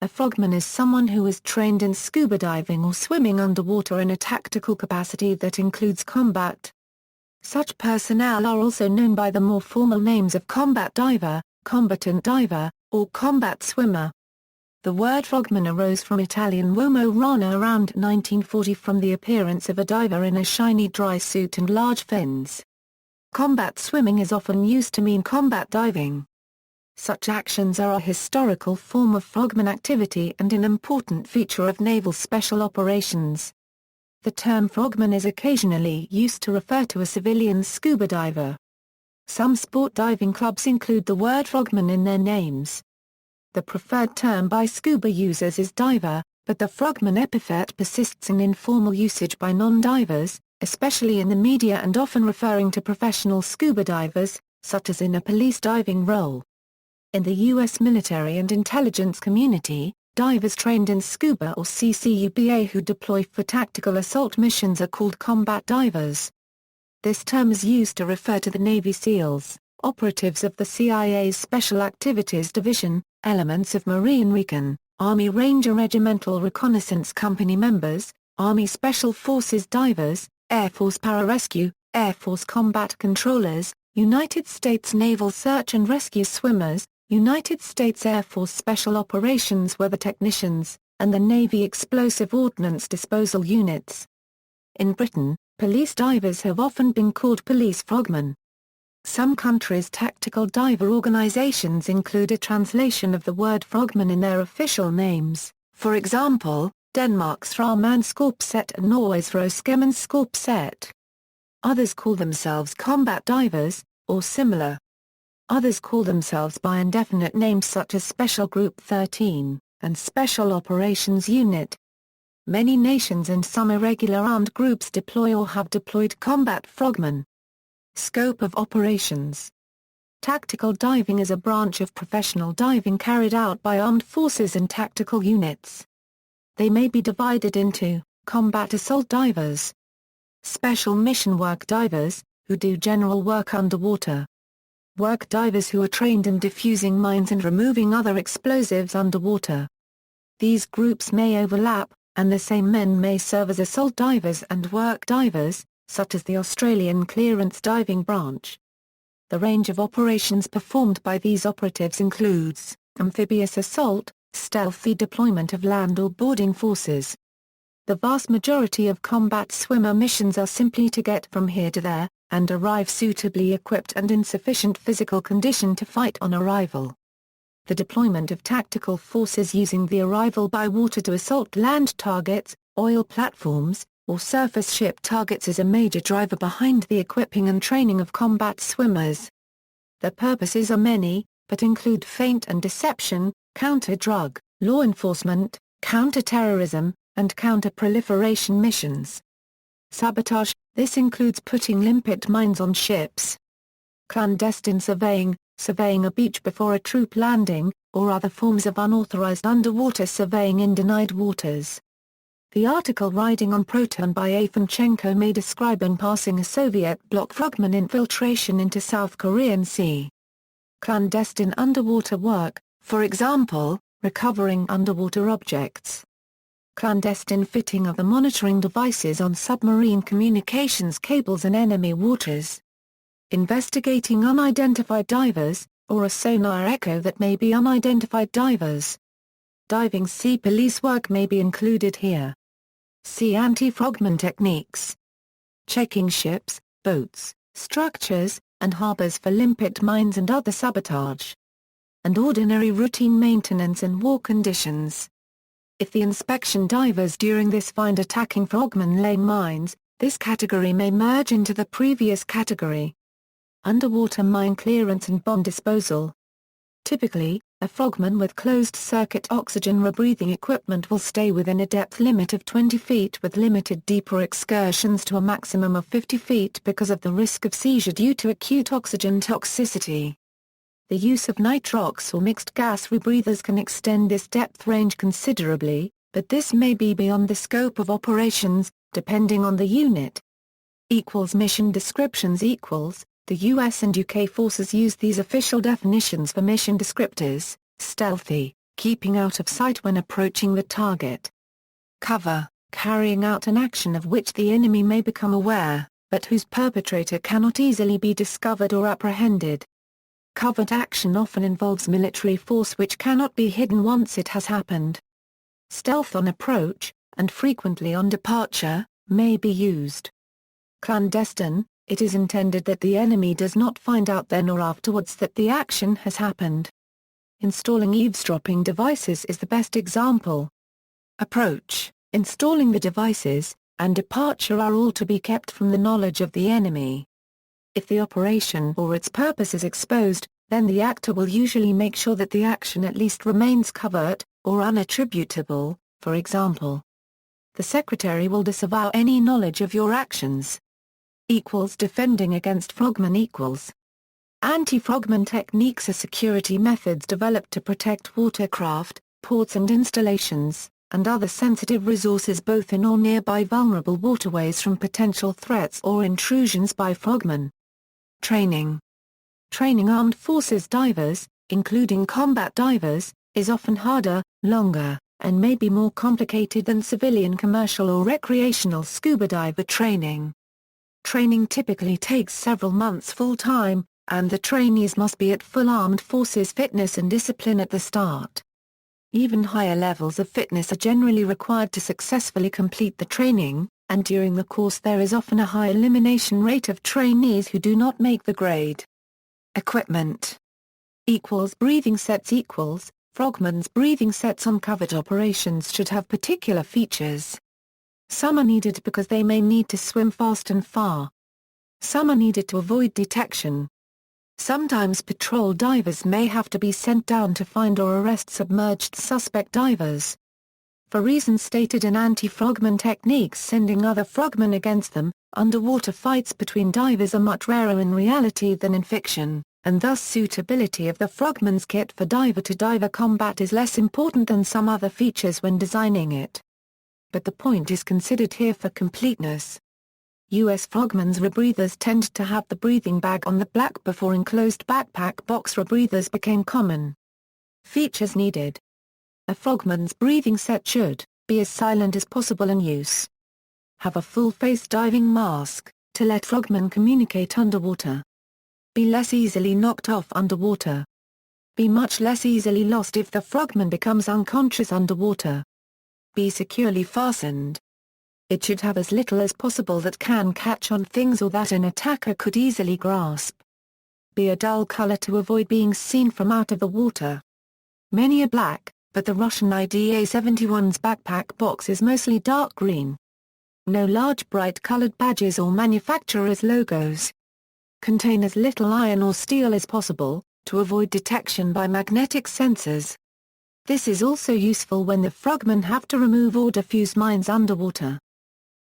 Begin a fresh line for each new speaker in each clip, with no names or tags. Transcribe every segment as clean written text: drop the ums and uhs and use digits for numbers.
A frogman is someone who is trained in scuba diving or swimming underwater in a tactical capacity that includes combat. Such personnel are also known by the more formal names of combat diver, combatant diver, or combat swimmer. The word frogman arose from Italian uomo rana around 1940 from the appearance of a diver in a shiny drysuit and large fins. Combat swimming is often used to mean combat diving. Such actions are a historical form of frogman activity and an important feature of naval special operations. The term frogman is occasionally used to refer to a civilian scuba diver. Some sport diving clubs include the word frogman in their names. The preferred term by scuba users is diver, but the frogman epithet persists in informal usage by non-divers, especially in the media and often referring to professional scuba divers, such as in a police diving role. In the U.S. military and intelligence community, divers trained in scuba or CCUBA who deploy for tactical assault missions are called combat divers. This term is used to refer to the Navy SEALs, operatives of the CIA's Special Activities Division, elements of Marine Recon, Army Ranger Regimental Reconnaissance Company members, Army Special Forces divers, Air Force pararescue, Air Force combat controllers, United States Naval search and rescue swimmers, United States Air Force Special Operations Weather Technicians, and the Navy Explosive Ordnance Disposal Units. In Britain, police divers have often been called police frogmen. Some countries' tactical diver organizations include a translation of the word frogman in their official names, for example, Denmark's Frogmandskorpset and Norway's Froskemandskorpset. Others call themselves combat divers, or similar. Others call themselves by indefinite names such as Special Group 13, and Special Operations Unit. Many nations and some irregular armed groups deploy or have deployed combat frogmen. Scope of operations. Tactical diving is a branch of professional diving carried out by armed forces and tactical units. They may be divided into combat assault divers, special mission work divers, who do general work underwater, work divers who are trained in defusing mines and removing other explosives underwater. These groups may overlap, and the same men may serve as assault divers and work divers, such as the Australian Clearance Diving Branch. The range of operations performed by these operatives includes amphibious assault, stealthy deployment of land or boarding forces. The vast majority of combat swimmer missions are simply to get from here to there, and arrive suitably equipped and in sufficient physical condition to fight on arrival. The deployment of tactical forces using the arrival by water to assault land targets, oil platforms, or surface ship targets is a major driver behind the equipping and training of combat swimmers. Their purposes are many, but include feint and deception, counter-drug, law enforcement, counter-terrorism, and counter-proliferation missions. Sabotage, this includes putting limpet mines on ships. Clandestine surveying, surveying a beach before a troop landing, or other forms of unauthorized underwater surveying in denied waters. The article Riding on Proton by Afanchenko may describe in passing a Soviet bloc frogman infiltration into South Korean Sea. Clandestine underwater work, for example, recovering underwater objects. Clandestine fitting of the monitoring devices on submarine communications cables in enemy waters. Investigating unidentified divers, or a sonar echo that may be unidentified divers. Diving sea police work may be included here. Sea anti-frogman techniques. Checking ships, boats, structures, and harbors for limpet mines and other sabotage. And ordinary routine maintenance in war conditions. If the inspection divers during this find attacking frogmen laying mines, this category may merge into the previous category. Underwater mine clearance and bomb disposal. Typically, a frogman with closed-circuit oxygen rebreathing equipment will stay within a depth limit of 20 feet with limited deeper excursions to a maximum of 50 feet because of the risk of seizure due to acute oxygen toxicity. The use of nitrox or mixed gas rebreathers can extend this depth range considerably, but this may be beyond the scope of operations, depending on the unit. Mission descriptions The US and UK forces use these official definitions for mission descriptors: stealthy, keeping out of sight when approaching the target. Cover, carrying out an action of which the enemy may become aware, but whose perpetrator cannot easily be discovered or apprehended. Covert action often involves military force which cannot be hidden once it has happened. Stealth on approach, and frequently on departure, may be used. Clandestine, it is intended that the enemy does not find out then or afterwards that the action has happened. Installing eavesdropping devices is the best example. Approach, installing the devices, and departure are all to be kept from the knowledge of the enemy. If the operation or its purpose is exposed, then the actor will usually make sure that the action at least remains covert, or unattributable, for example. The secretary will disavow any knowledge of your actions. Defending against frogmen. Anti-frogman techniques are security methods developed to protect watercraft, ports and installations, and other sensitive resources both in or nearby vulnerable waterways from potential threats or intrusions by frogmen. Training. Training armed forces divers, including combat divers, is often harder, longer, and may be more complicated than civilian commercial or recreational scuba diver training. Training typically takes several months full-time, and the trainees must be at full armed forces fitness and discipline at the start. Even higher levels of fitness are generally required to successfully complete the training, and during the course there is often a high elimination rate of trainees who do not make the grade. Equipment. Breathing sets. Frogman's breathing sets on covert operations should have particular features. Some are needed because they may need to swim fast and far. Some are needed to avoid detection. Sometimes patrol divers may have to be sent down to find or arrest submerged suspect divers. For reasons stated in anti-frogman techniques, sending other frogmen against them, underwater fights between divers are much rarer in reality than in fiction, and thus suitability of the frogman's kit for diver-to-diver combat is less important than some other features when designing it. But the point is considered here for completeness. U.S. frogmen's rebreathers tend to have the breathing bag on the back before enclosed backpack box rebreathers became common. Features needed. A frogman's breathing set should be as silent as possible in use. Have a full-face diving mask, to let frogmen communicate underwater. Be less easily knocked off underwater. Be much less easily lost if the frogman becomes unconscious underwater. Be securely fastened. It should have as little as possible that can catch on things or that an attacker could easily grasp. Be a dull color to avoid being seen from out of the water. Many are black, but the Russian IDA-71's backpack box is mostly dark green. No large bright colored badges or manufacturer's logos. Contain as little iron or steel as possible, to avoid detection by magnetic sensors. This is also useful when the frogmen have to remove or defuse mines underwater.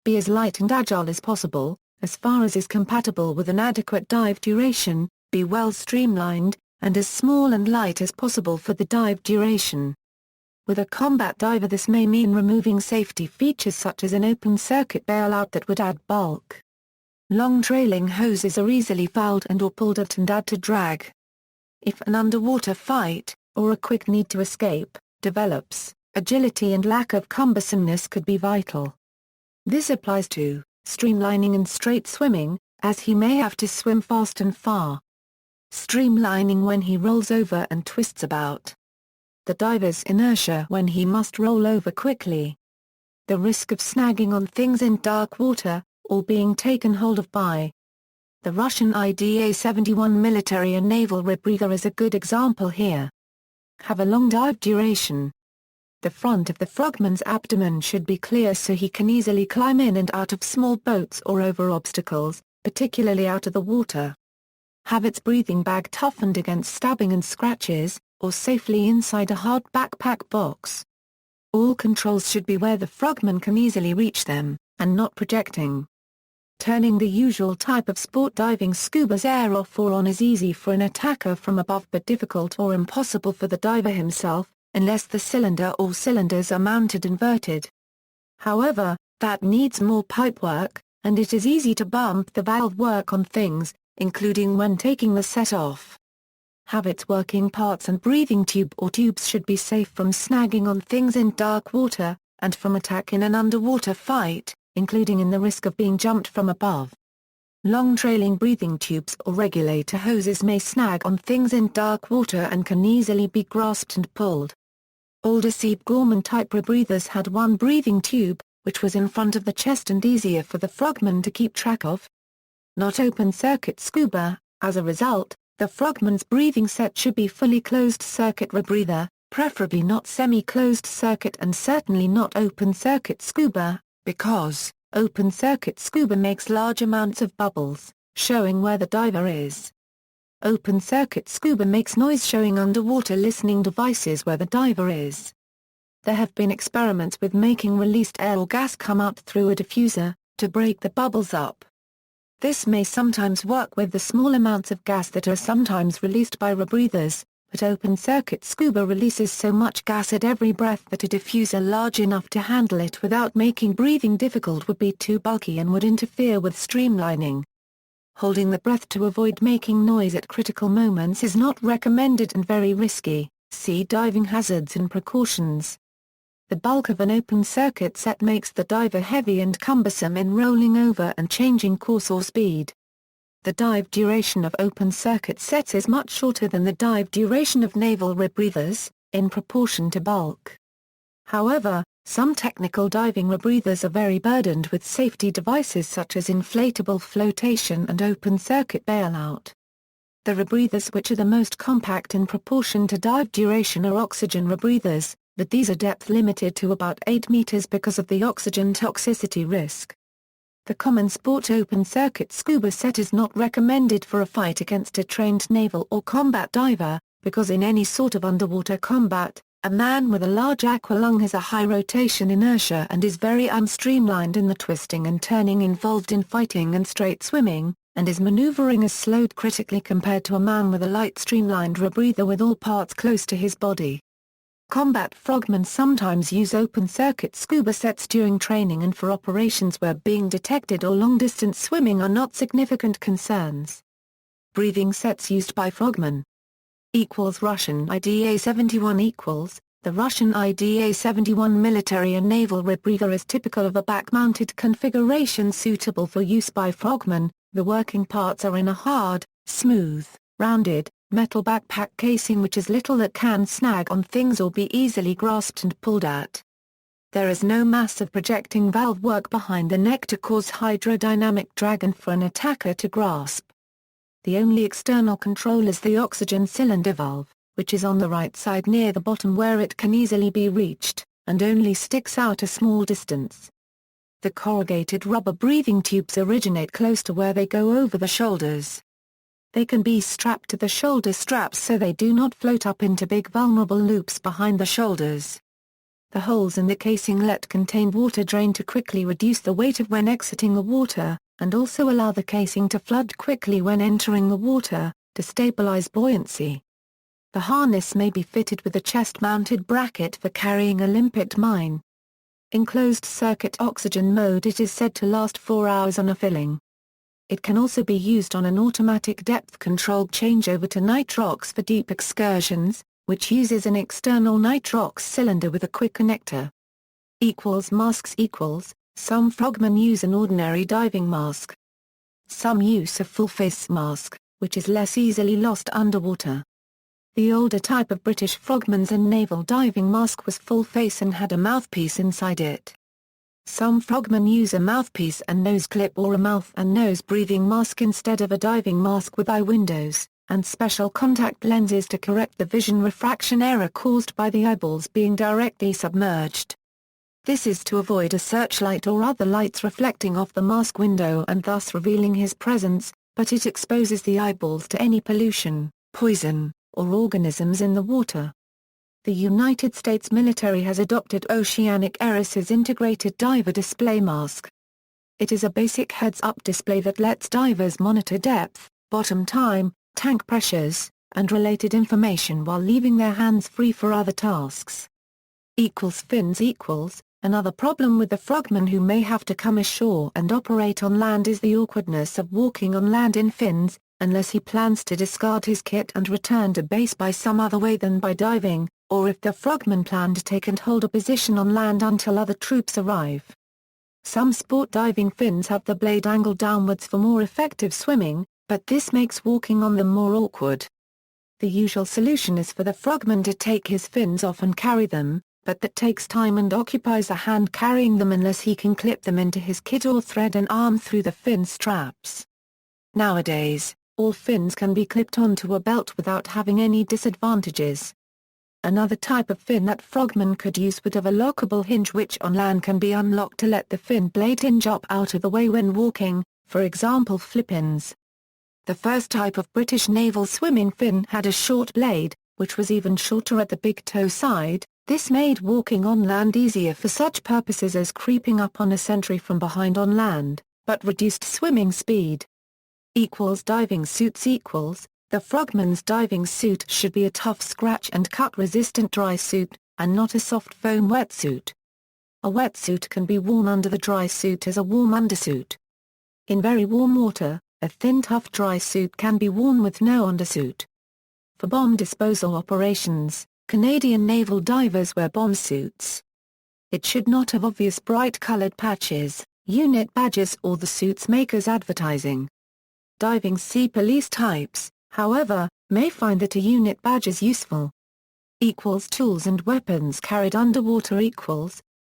Be as light and agile as possible, as far as is compatible with an adequate dive duration, be well streamlined, and as small and light as possible for the dive duration. With a combat diver this may mean removing safety features such as an open circuit bailout that would add bulk. Long trailing hoses are easily fouled and or pulled at and add to drag. If an underwater fight, or a quick need to escape, develops, agility and lack of cumbersomeness could be vital. This applies to streamlining and straight swimming, as he may have to swim fast and far. Streamlining when he rolls over and twists about. The diver's inertia when he must roll over quickly. The risk of snagging on things in dark water, or being taken hold of by. The Russian IDA-71 military and naval rebreather is a good example here. Have a long dive duration. The front of the frogman's abdomen should be clear so he can easily climb in and out of small boats or over obstacles, particularly out of the water. Have its breathing bag toughened against stabbing and scratches, or safely inside a hard backpack box. All controls should be where the frogman can easily reach them, and not projecting. Turning the usual type of sport diving scuba's air off or on is easy for an attacker from above but difficult or impossible for the diver himself, unless the cylinder or cylinders are mounted inverted. However, that needs more pipework, and it is easy to bump the valve work on things, including when taking the set off. have its working parts, and breathing tube or tubes should be safe from snagging on things in dark water, and from attack in an underwater fight, including in the risk of being jumped from above. Long trailing breathing tubes or regulator hoses may snag on things in dark water and can easily be grasped and pulled. Older Gorman type rebreathers had one breathing tube, which was in front of the chest and easier for the frogman to keep track of. Not open-circuit scuba. As a result, the frogman's breathing set should be fully closed-circuit rebreather, preferably not semi-closed circuit and certainly not open-circuit scuba, because open-circuit scuba makes large amounts of bubbles, showing where the diver is. Open-circuit scuba makes noise showing underwater listening devices where the diver is. There have been experiments with making released air or gas come out through a diffuser, to break the bubbles up. This may sometimes work with the small amounts of gas that are sometimes released by rebreathers, but open-circuit scuba releases so much gas at every breath that a diffuser large enough to handle it without making breathing difficult would be too bulky and would interfere with streamlining. Holding the breath to avoid making noise at critical moments is not recommended and very risky. See diving hazards and precautions. The bulk of an open-circuit set makes the diver heavy and cumbersome in rolling over and changing course or speed. The dive duration of open-circuit sets is much shorter than the dive duration of naval rebreathers, in proportion to bulk. However, some technical diving rebreathers are very burdened with safety devices such as inflatable flotation and open-circuit bailout. The rebreathers which are the most compact in proportion to dive duration are oxygen rebreathers, but these are depth limited to about 8 meters because of the oxygen toxicity risk. The common sport open-circuit scuba set is not recommended for a fight against a trained naval or combat diver, because in any sort of underwater combat, a man with a large aqualung has a high rotation inertia and is very unstreamlined in the twisting and turning involved in fighting and straight swimming, and his maneuvering is slowed critically compared to a man with a light streamlined rebreather with all parts close to his body. Combat frogmen sometimes use open-circuit scuba sets during training and for operations where being detected or long-distance swimming are not significant concerns. Breathing sets used by frogmen. Russian IDA-71 The Russian IDA-71 military and naval rebreather is typical of a back-mounted configuration suitable for use by frogmen. The working parts are in a hard, smooth, rounded, metal backpack casing which is little that can snag on things or be easily grasped and pulled at. There is no massive projecting valve work behind the neck to cause hydrodynamic drag and for an attacker to grasp. The only external control is the oxygen cylinder valve, which is on the right side near the bottom where it can easily be reached, and only sticks out a small distance. The corrugated rubber breathing tubes originate close to where they go over the shoulders. They can be strapped to the shoulder straps so they do not float up into big vulnerable loops behind the shoulders. The holes in the casing let contained water drain to quickly reduce the weight of when exiting the water, and also allow the casing to flood quickly when entering the water, to stabilize buoyancy. The harness may be fitted with a chest-mounted bracket for carrying a limpet mine. In closed-circuit oxygen mode it is said to last 4 hours on a filling. It can also be used on an automatic depth-controlled changeover to nitrox for deep excursions, which uses an external nitrox cylinder with a quick connector. Masks Some frogmen use an ordinary diving mask. Some use a full-face mask, which is less easily lost underwater. The older type of British frogmen's and naval diving mask was full-face and had a mouthpiece inside it. Some frogmen use a mouthpiece and nose clip or a mouth and nose breathing mask instead of a diving mask with eye windows, and special contact lenses to correct the vision refraction error caused by the eyeballs being directly submerged. This is to avoid a searchlight or other lights reflecting off the mask window and thus revealing his presence, but it exposes the eyeballs to any pollution, poison, or organisms in the water. The United States military has adopted Oceanic Aris's integrated diver display mask. It is a basic heads-up display that lets divers monitor depth, bottom time, tank pressures, and related information while leaving their hands free for other tasks. Fins Another problem with the frogmen who may have to come ashore and operate on land is the awkwardness of walking on land in fins, unless he plans to discard his kit and return to base by some other way than by diving, or if the frogmen plan to take and hold a position on land until other troops arrive. Some sport diving fins have the blade angled downwards for more effective swimming, but this makes walking on them more awkward. The usual solution is for the frogman to take his fins off and carry them, but that takes time and occupies a hand carrying them unless he can clip them into his kit or thread an arm through the fin straps. Nowadays, all fins can be clipped onto a belt without having any disadvantages. Another type of fin that frogmen could use would have a lockable hinge which on land can be unlocked to let the fin blade hinge up out of the way when walking, for example flip-ins. The first type of British naval swimming fin had a short blade, which was even shorter at the big toe side. This made walking on land easier for such purposes as creeping up on a sentry from behind on land, but reduced swimming speed. Diving suits The frogman's diving suit should be a tough scratch and cut resistant dry suit, and not a soft foam wetsuit. A wetsuit can be worn under the dry suit as a warm undersuit. In very warm water, a thin tough dry suit can be worn with no undersuit. For bomb disposal operations, Canadian naval divers wear bomb suits. It should not have obvious bright-colored patches, unit badges or the suit's maker's advertising. Diving sea police types, however, may find that a unit badge is useful. Tools and weapons carried underwater.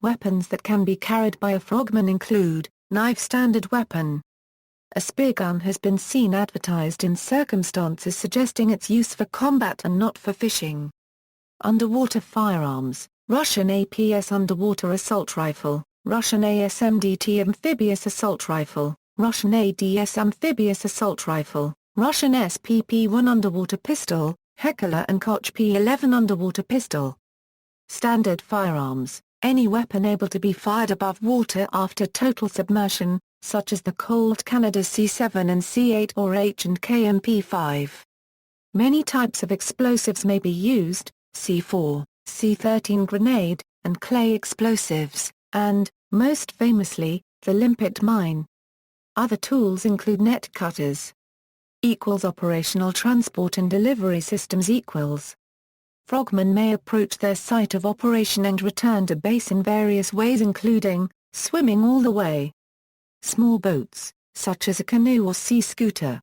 Weapons that can be carried by a frogman include, knife standard weapon. A spear gun has been seen advertised in circumstances suggesting its use for combat and not for fishing. Underwater firearms, Russian APS underwater assault rifle, Russian ASMDT amphibious assault rifle, Russian ADS amphibious assault rifle, Russian SPP-1 underwater pistol, Heckler & Koch P-11 underwater pistol. Standard firearms, any weapon able to be fired above water after total submersion, such as the Colt Canada C-7 and C-8 or H&K MP-5. Many types of explosives may be used, C4, C-13 grenade, and clay explosives, and, most famously, the limpet mine. Other tools include net cutters. Operational transport and delivery systems. Frogmen may approach their site of operation and return to base in various ways including, swimming all the way. Small boats, such as a canoe or sea scooter.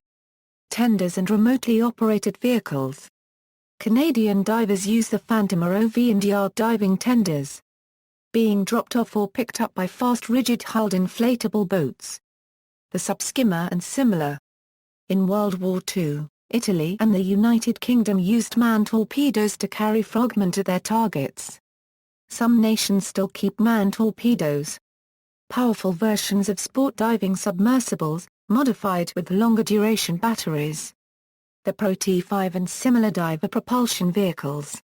Tenders and remotely operated vehicles. Canadian divers use the Phantom ROV and yard diving tenders. Being dropped off or picked up by fast rigid-hulled inflatable boats. The subskimmer and similar. In World War II, Italy and the United Kingdom used manned torpedoes to carry frogmen to their targets. Some nations still keep manned torpedoes. Powerful versions of sport diving submersibles, modified with longer duration batteries. The Pro T-5 and similar diver propulsion vehicles.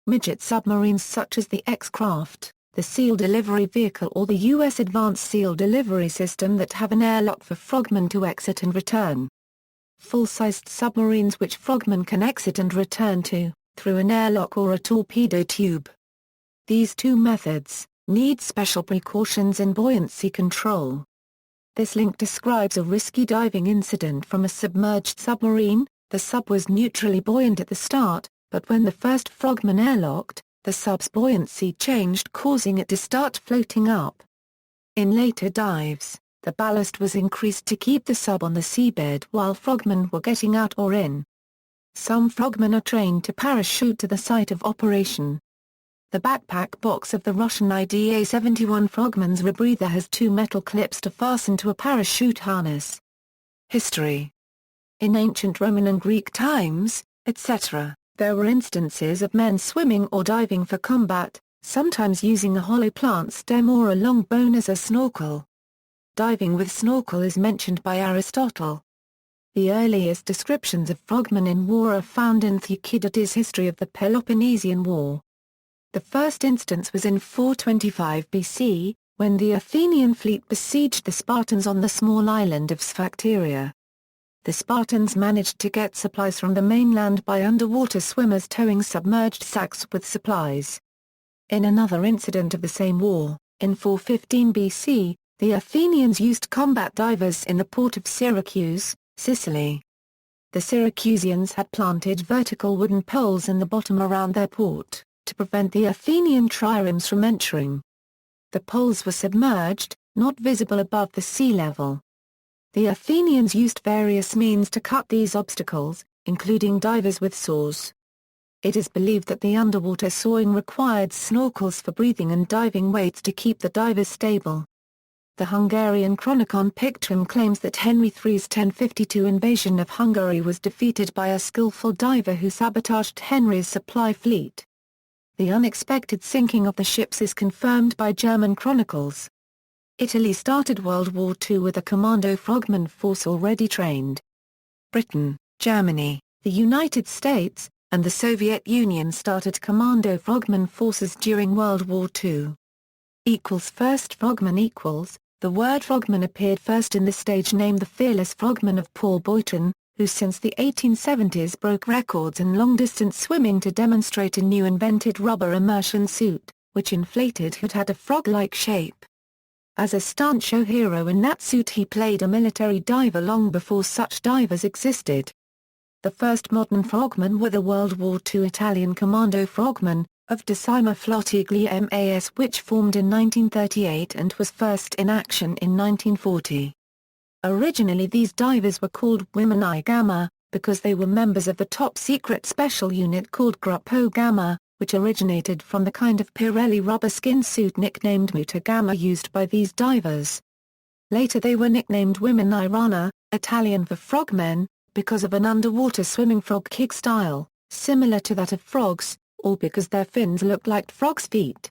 Midget submarines such as the X-Craft, the SEAL delivery vehicle or the U.S. Advanced SEAL delivery system that have an airlock for frogmen to exit and return. Full-sized submarines which frogmen can exit and return to, through an airlock or a torpedo tube. These two methods need special precautions in buoyancy control. This link describes a risky diving incident from a submerged submarine. The sub was neutrally buoyant at the start, but when the first frogman airlocked, the sub's buoyancy changed causing it to start floating up. In later dives, the ballast was increased to keep the sub on the seabed while frogmen were getting out or in. Some frogmen are trained to parachute to the site of operation. The backpack box of the Russian IDA-71 frogman's rebreather has two metal clips to fasten to a parachute harness. History. In ancient Roman and Greek times, etc., there were instances of men swimming or diving for combat, sometimes using a hollow plant stem or a long bone as a snorkel. Diving with snorkel is mentioned by Aristotle. The earliest descriptions of frogmen in war are found in Thucydides' History of the Peloponnesian War. The first instance was in 425 BC, when the Athenian fleet besieged the Spartans on the small island of Sphacteria. The Spartans managed to get supplies from the mainland by underwater swimmers towing submerged sacks with supplies. In another incident of the same war, in 415 BC, the Athenians used combat divers in the port of Syracuse, Sicily. the Syracusans had planted vertical wooden poles in the bottom around their port, to prevent the Athenian triremes from entering. The poles were submerged, not visible above the sea level. The Athenians used various means to cut these obstacles, including divers with saws. It is believed that the underwater sawing required snorkels for breathing and diving weights to keep the divers stable. The Hungarian Chronicon Picton claims that Henry III's 1052 invasion of Hungary was defeated by a skillful diver who sabotaged Henry's supply fleet. The unexpected sinking of the ships is confirmed by German chronicles. Italy started World War II with a commando frogman force already trained. Britain, Germany, the United States, and the Soviet Union started commando frogman forces during World War II. First frogman equals. The word frogman appeared first in the stage name The Fearless Frogman of Paul Boyton, who since the 1870s broke records in long-distance swimming to demonstrate a new invented rubber immersion suit, which inflated had a frog-like shape. As a stunt show hero in that suit he played a military diver long before such divers existed. The first modern frogmen were the World War II Italian Commando Frogmen, of Decima Flottiglia MAS, which formed in 1938 and was first in action in 1940. Originally these divers were called Women I Gamma, because they were members of the top-secret special unit called Gruppo Gamma, which originated from the kind of Pirelli rubber skin suit nicknamed Muta Gamma used by these divers. Later they were nicknamed Women I Rana, Italian for frogmen, because of an underwater swimming frog kick style, similar to that of frogs, or because their fins looked like frogs' feet.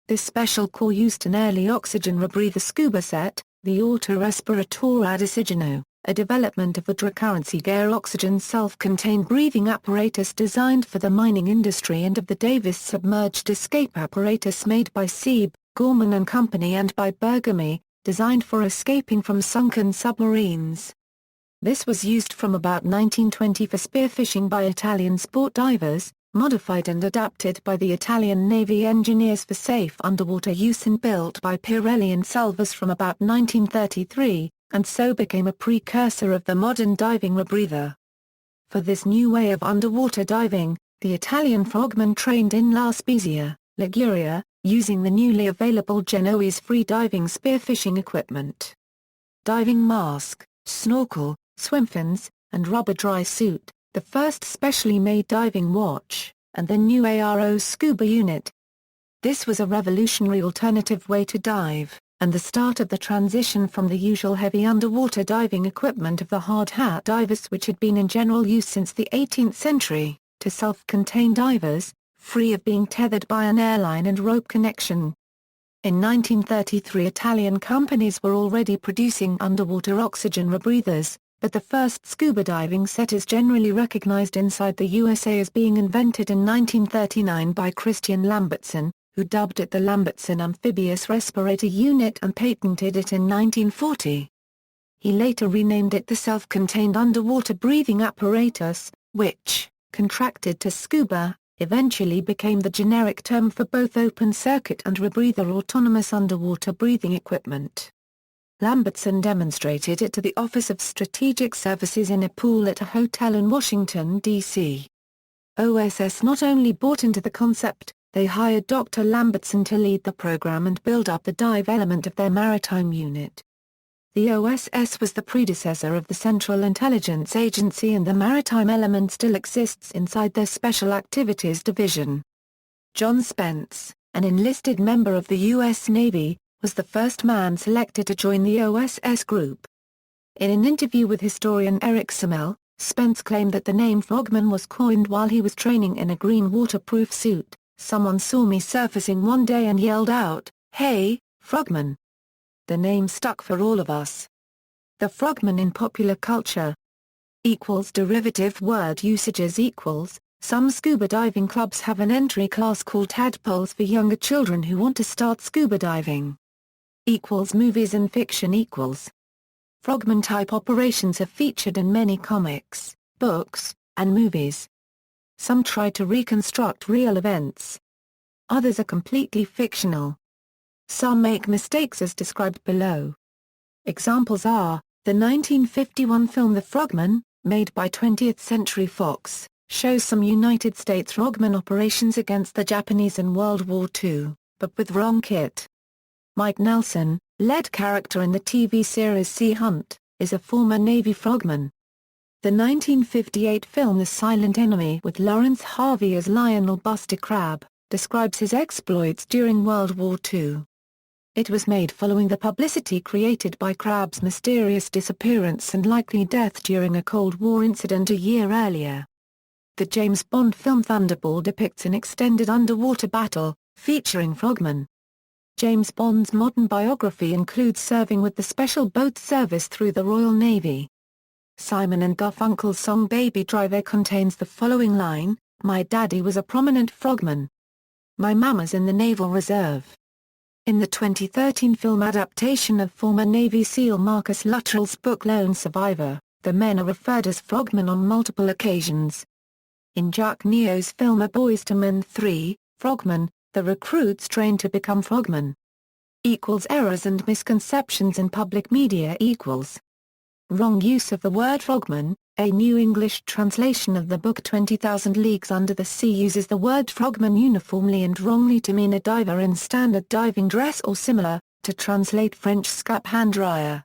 This special corps used an early oxygen rebreather scuba set, the Autorespirator ad Oxygeno, a development of the Dracurrency-Gear oxygen self-contained breathing apparatus designed for the mining industry and of the Davis submerged escape apparatus made by Sieb, Gorman and Company and by Bergami, designed for escaping from sunken submarines. This was used from about 1920 for spearfishing by Italian sport divers, modified and adapted by the Italian Navy engineers for safe underwater use and built by Pirelli and Salvas from about 1933, and so became a precursor of the modern diving rebreather. For this new way of underwater diving, the Italian frogmen trained in La Spezia, Liguria, using the newly available Genoese free diving spearfishing equipment. Diving mask, snorkel, swimfins, and rubber dry suit, the first specially made diving watch, and the new arose scuba unit. This was a revolutionary alternative way to dive, and the start of the transition from the usual heavy underwater diving equipment of the hard hat divers which had been in general use since the 18th century, to self-contained divers, free of being tethered by an airline and rope connection. In 1933 Italian companies were already producing underwater oxygen rebreathers, but the first scuba diving set is generally recognized inside the USA as being invented in 1939 by Christian Lambertson, who dubbed it the Lambertson Amphibious Respirator Unit and patented it in 1940. He later renamed it the Self-Contained Underwater Breathing Apparatus, which, contracted to scuba, eventually became the generic term for both open-circuit and rebreather autonomous underwater breathing equipment. Lambertson demonstrated it to the Office of Strategic Services in a pool at a hotel in Washington, D.C. OSS not only bought into the concept, they hired Dr. Lambertson to lead the program and build up the dive element of their maritime unit. The OSS was the predecessor of the Central Intelligence Agency and the maritime element still exists inside their Special Activities Division. John Spence, an enlisted member of the U.S. Navy, was the first man selected to join the OSS group. In an interview with historian Eric Samel, Spence claimed that the name Frogman was coined while he was training in a green waterproof suit. "Someone saw me surfacing one day and yelled out, 'Hey, Frogman!' The name stuck for all of us." The frogman in popular culture. Derivative word usages equals. Some scuba diving clubs have an entry class called tadpoles for younger children who want to start scuba diving. Movies and fiction equals. Frogman-type operations have featured in many comics, books, and movies. Some try to reconstruct real events. Others are completely fictional. Some make mistakes as described below. Examples are, the 1951 film The Frogman, made by 20th Century Fox, shows some United States Frogman operations against the Japanese in World War II, but with wrong kit. Mike Nelson, lead character in the TV series Sea Hunt, is a former Navy frogman. The 1958 film The Silent Enemy with Lawrence Harvey as Lionel Buster Crabbe, describes his exploits during World War II. It was made following the publicity created by Crabbe's mysterious disappearance and likely death during a Cold War incident a year earlier. The James Bond film Thunderball depicts an extended underwater battle, featuring frogmen. James Bond's modern biography includes serving with the Special Boat Service through the Royal Navy. Simon and Garfunkel's song Baby Driver contains the following line, "My daddy was a prominent frogman. My mama's in the Naval Reserve." In the 2013 film adaptation of former Navy SEAL Marcus Luttrell's book Lone Survivor, the men are referred as frogmen on multiple occasions. In Jacques Neo's film A Boy's to Men 3, Frogman, the recruits trained to become frogmen. Errors and misconceptions in public media equals. Wrong use of the word frogman. A New English translation of the book 20,000 Leagues Under the Sea uses the word frogman uniformly and wrongly to mean a diver in standard diving dress or similar, to translate French scap hand dryer.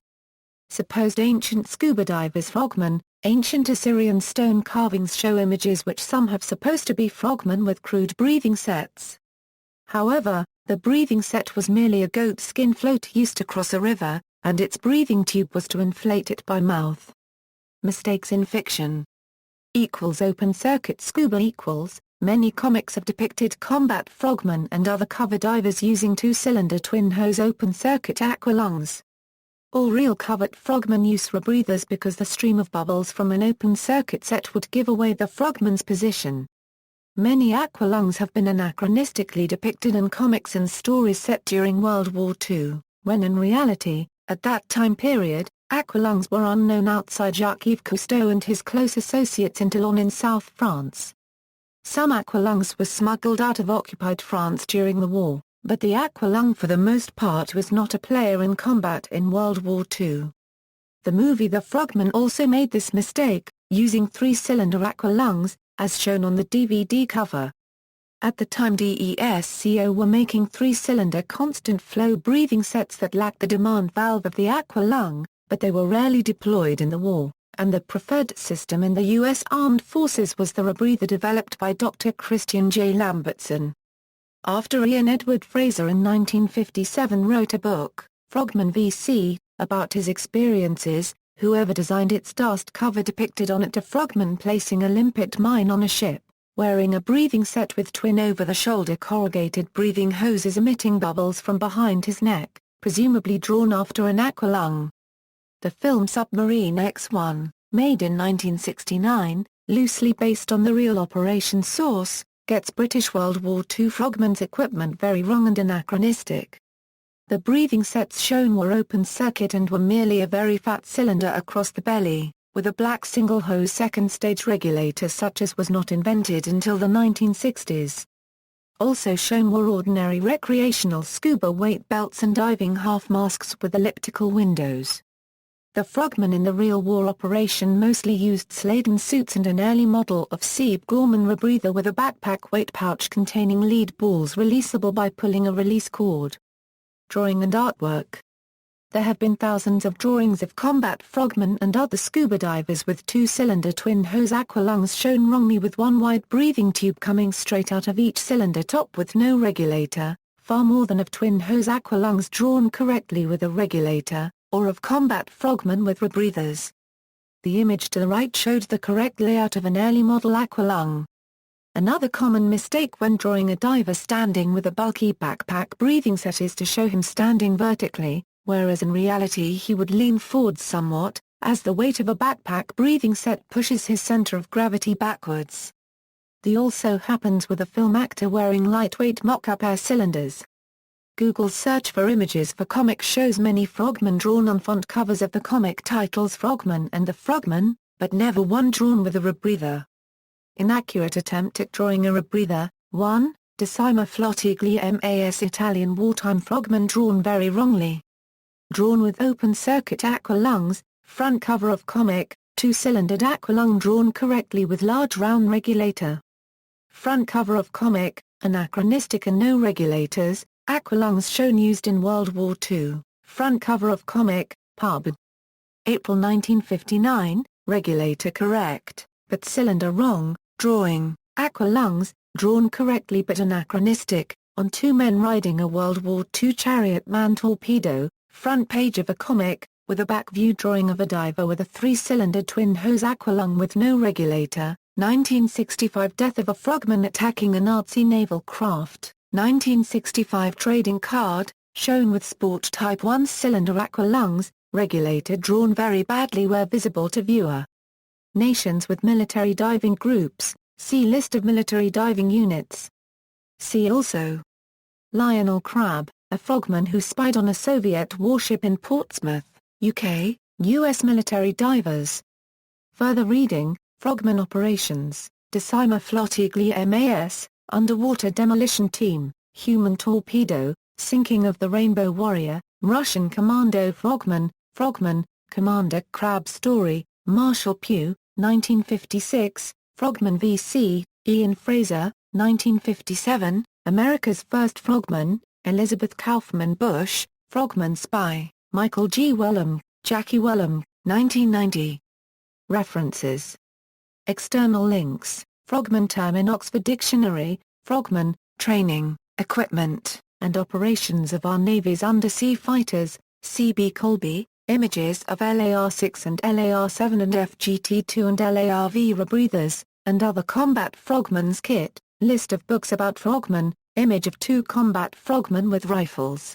Supposed ancient scuba divers frogmen. Ancient Assyrian stone carvings show images which some have supposed to be frogmen with crude breathing sets. However, the breathing set was merely a goat skin float used to cross a river, and its breathing tube was to inflate it by mouth. Mistakes in fiction. Open circuit scuba Many comics have depicted combat frogmen and other cover divers using two-cylinder twin-hose open-circuit aqualungs. All real covert frogmen use rebreathers because the stream of bubbles from an open-circuit set would give away the frogman's position. Many aqualungs have been anachronistically depicted in comics and stories set during World War II, when in reality, at that time period, aqualungs were unknown outside Jacques-Yves Cousteau and his close associates in Toulon in South France. Some aqualungs were smuggled out of occupied France during the war, but the aqualung for the most part was not a player in combat in World War II. The movie The Frogman also made this mistake, using three-cylinder aqualungs, as shown on the DVD cover. At the time DESCO were making three-cylinder constant-flow breathing sets that lacked the demand valve of the aqualung, but they were rarely deployed in the war, and the preferred system in the U.S. Armed Forces was the rebreather developed by Dr. Christian J. Lambertson. After Ian Edward Fraser in 1957 wrote a book, Frogman v.C., about his experiences, whoever designed its dust cover depicted on it a frogman placing a limpet mine on a ship, wearing a breathing set with twin over-the-shoulder corrugated breathing hoses emitting bubbles from behind his neck, presumably drawn after an aqualung. The film Submarine X-1, made in 1969, loosely based on the real operation Source, gets British World War II frogmen's equipment very wrong and anachronistic. The breathing sets shown were open-circuit and were merely a very fat cylinder across the belly, with a black single-hose second-stage regulator such as was not invented until the 1960s. Also shown were ordinary recreational scuba weight belts and diving half-masks with elliptical windows. The frogmen in the real war operation mostly used Sladen suits and an early model of Sieb Gorman rebreather with a backpack weight pouch containing lead balls releasable by pulling a release cord. Drawing and artwork. There have been thousands of drawings of combat frogmen and other scuba divers with two-cylinder twin-hose aqualungs shown wrongly with one wide breathing tube coming straight out of each cylinder top with no regulator, far more than of twin-hose aqualungs drawn correctly with a regulator, or of combat frogmen with rebreathers. The image to the right showed the correct layout of an early model aqualung. Another common mistake when drawing a diver standing with a bulky backpack breathing set is to show him standing vertically, whereas in reality he would lean forward somewhat, as the weight of a backpack breathing set pushes his center of gravity backwards. The also happens with a film actor wearing lightweight mock-up air cylinders. Google search for images for comic shows many frogmen drawn on front covers of the comic titles Frogman and the Frogman, but never one drawn with a rebreather. Inaccurate attempt at drawing a rebreather. 1. Decima Flottiglia MAS Italian wartime frogman drawn very wrongly. Drawn with open-circuit aqualungs, front cover of comic, two-cylindered aqualung drawn correctly with large round regulator. Front cover of comic, anachronistic and no regulators, aqualungs shown used in World War II. Front cover of comic, pub. April 1959, regulator correct, but cylinder wrong, drawing, aqualungs, drawn correctly but anachronistic, on two men riding a World War II chariot man torpedo, front page of a comic, with a back view drawing of a diver with a three-cylinder twin-hose aqualung with no regulator, 1965 death of a frogman attacking a Nazi naval craft, 1965 trading card, shown with sport type one-cylinder aqualungs, regulator drawn very badly where visible to viewer. Nations with military diving groups, see list of military diving units. See also Lionel Crabb, a frogman who spied on a Soviet warship in Portsmouth, UK, U.S. military divers. Further reading, Frogman Operations, Decima Flottiglia MAS, Underwater Demolition Team, Human Torpedo, Sinking of the Rainbow Warrior, Russian Commando Frogman, Frogman, Commander Crab Story, Marshall Pugh, 1956, Frogman v.C., Ian Fraser, 1957, America's First Frogman, Elizabeth Kaufman Bush, Frogman Spy, Michael G. Wellham, Jackie Wellham, 1990. References. External links, Frogman term in Oxford Dictionary, Frogman, training, equipment, and operations of our Navy's undersea fighters, C.B. Colby, images of LAR-6 and LAR-7 and FGT-2 and LAR-V rebreathers, and other combat frogman's kit, list of books about frogmen, image of two combat frogmen with rifles.